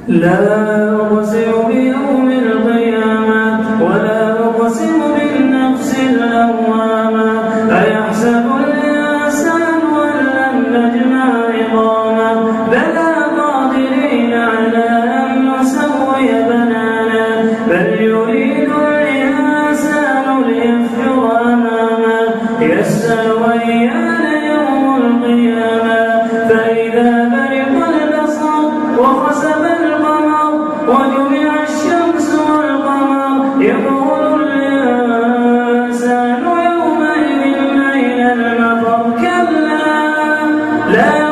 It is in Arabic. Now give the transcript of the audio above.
لا أقسم بيوم القيامة ولا أقسم بالنفس اللوامة أيحسب الإنسان أن لن نجمع عظامه بلى قادرين على أن نسوي بنانه بل يريد الإنسان ليفجر أمامه يسأل أيان يوم القيامة فإذا برق البصر وخسف القمر وجمع الشمس والقمر يقول الإنسان يومئذ أين المفر كلا لا